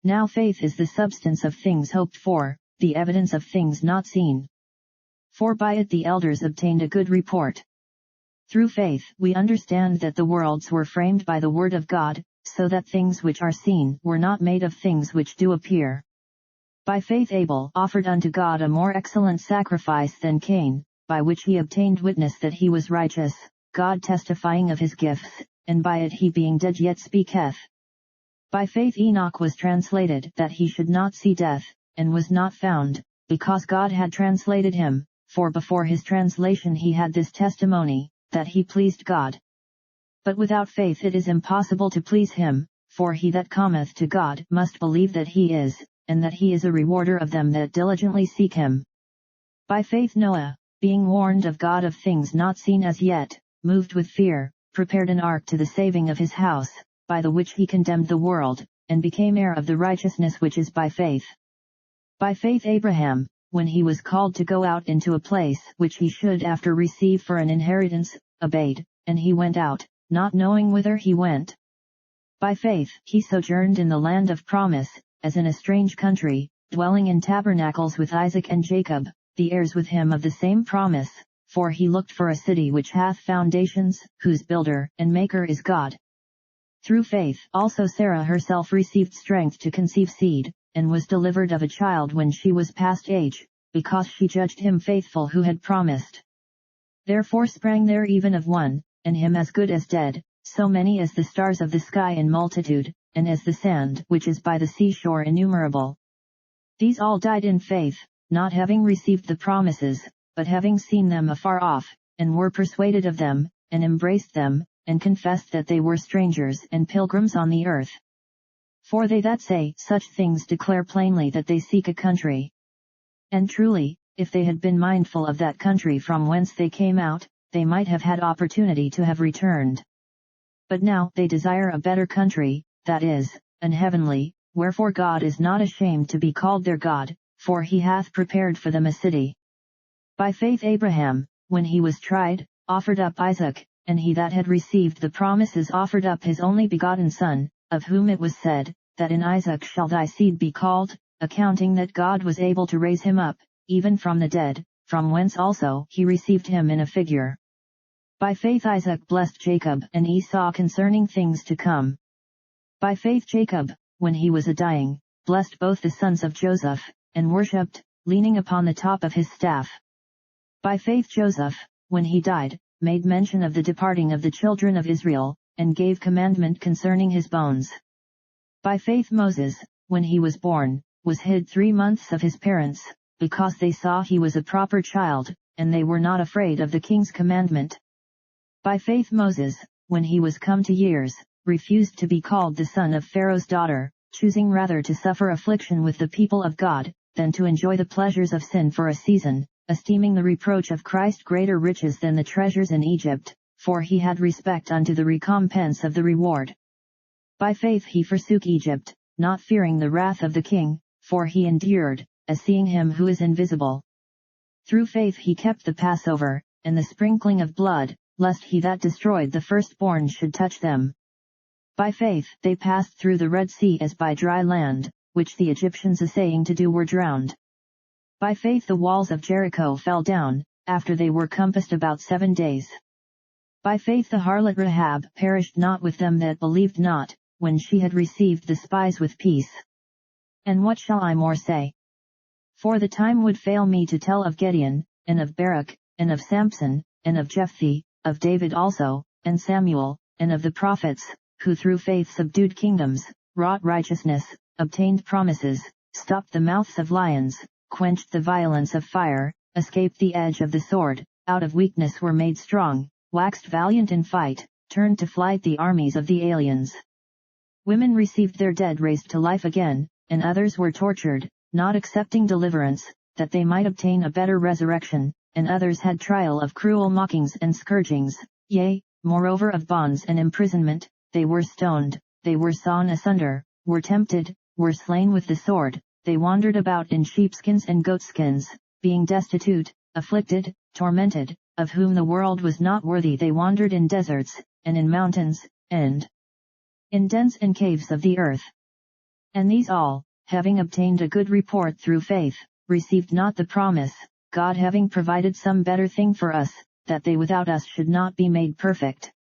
Now faith is the substance of things hoped for, the evidence of things not seen. For by it the elders obtained a good report. Through faith we understand that the worlds were framed by the word of God, so that things which are seen were not made of things which do appear. By faith Abel offered unto God a more excellent sacrifice than Cain, by which he obtained witness that he was righteous, God testifying of his gifts, and by it he being dead yet speaketh. By faith Enoch was translated that he should not see death, and was not found, because God had translated him, for before his translation he had this testimony, that he pleased God. But without faith it is impossible to please him, for he that cometh to God must believe that he is, and that he is a rewarder of them that diligently seek him. By faith Noah, being warned of God of things not seen as yet, moved with fear, prepared an ark to the saving of his house, by the which he condemned the world, and became heir of the righteousness which is by faith. By faith Abraham, when he was called to go out into a place which he should after receive for an inheritance, obeyed, and he went out, not knowing whither he went. By faith he sojourned in the land of promise, as in a strange country, dwelling in tabernacles with Isaac and Jacob, the heirs with him of the same promise, for he looked for a city which hath foundations, whose builder and maker is God. Through faith also Sarah herself received strength to conceive seed, and was delivered of a child when she was past age, because she judged him faithful who had promised. Therefore sprang there even of one, and him as good as dead, so many as the stars of the sky in multitude, and as the sand which is by the seashore innumerable. These all died in faith, not having received the promises, but having seen them afar off, and were persuaded of them, and embraced them, and confessed that they were strangers and pilgrims on the earth. For they that say such things declare plainly that they seek a country. And truly, if they had been mindful of that country from whence they came out, they might have had opportunity to have returned. But now they desire a better country, that is, an heavenly, wherefore God is not ashamed to be called their God, for he hath prepared for them a city. By faith Abraham, when he was tried, offered up Isaac, and he that had received the promises offered up his only begotten son, of whom it was said, that in Isaac shall thy seed be called, accounting that God was able to raise him up, even from the dead, from whence also he received him in a figure. By faith Isaac blessed Jacob and Esau concerning things to come. By faith Jacob, when he was a-dying, blessed both the sons of Joseph, and worshipped, leaning upon the top of his staff. By faith Joseph, when he died, made mention of the departing of the children of Israel, and gave commandment concerning his bones. By faith Moses, when he was born, was hid 3 months of his parents, because they saw he was a proper child, and they were not afraid of the king's commandment. By faith Moses, when he was come to years, refused to be called the son of Pharaoh's daughter, choosing rather to suffer affliction with the people of God, than to enjoy the pleasures of sin for a season, esteeming the reproach of Christ greater riches than the treasures in Egypt, for he had respect unto the recompense of the reward. By faith he forsook Egypt, not fearing the wrath of the king, for he endured, as seeing him who is invisible. Through faith he kept the Passover, and the sprinkling of blood, lest he that destroyed the firstborn should touch them. By faith they passed through the Red Sea as by dry land, which the Egyptians essaying to do were drowned. By faith the walls of Jericho fell down, after they were compassed about 7 days. By faith the harlot Rahab perished not with them that believed not, when she had received the spies with peace. And what shall I more say? For the time would fail me to tell of Gideon, and of Barak, and of Samson, and of Jephthah, of David also, and Samuel, and of the prophets, who through faith subdued kingdoms, wrought righteousness, obtained promises, stopped the mouths of lions, quenched the violence of fire, escaped the edge of the sword, out of weakness were made strong, waxed valiant in fight, turned to flight the armies of the aliens. Women received their dead raised to life again, and others were tortured, not accepting deliverance, that they might obtain a better resurrection, and others had trial of cruel mockings and scourgings, yea, moreover of bonds and imprisonment, they were stoned, they were sawn asunder, were tempted, were slain with the sword, they wandered about in sheepskins and goatskins, being destitute, afflicted, tormented, of whom the world was not worthy. They wandered in deserts, and in mountains, and in dens and caves of the earth. And these all, having obtained a good report through faith, received not the promise, God having provided some better thing for us, that they without us should not be made perfect.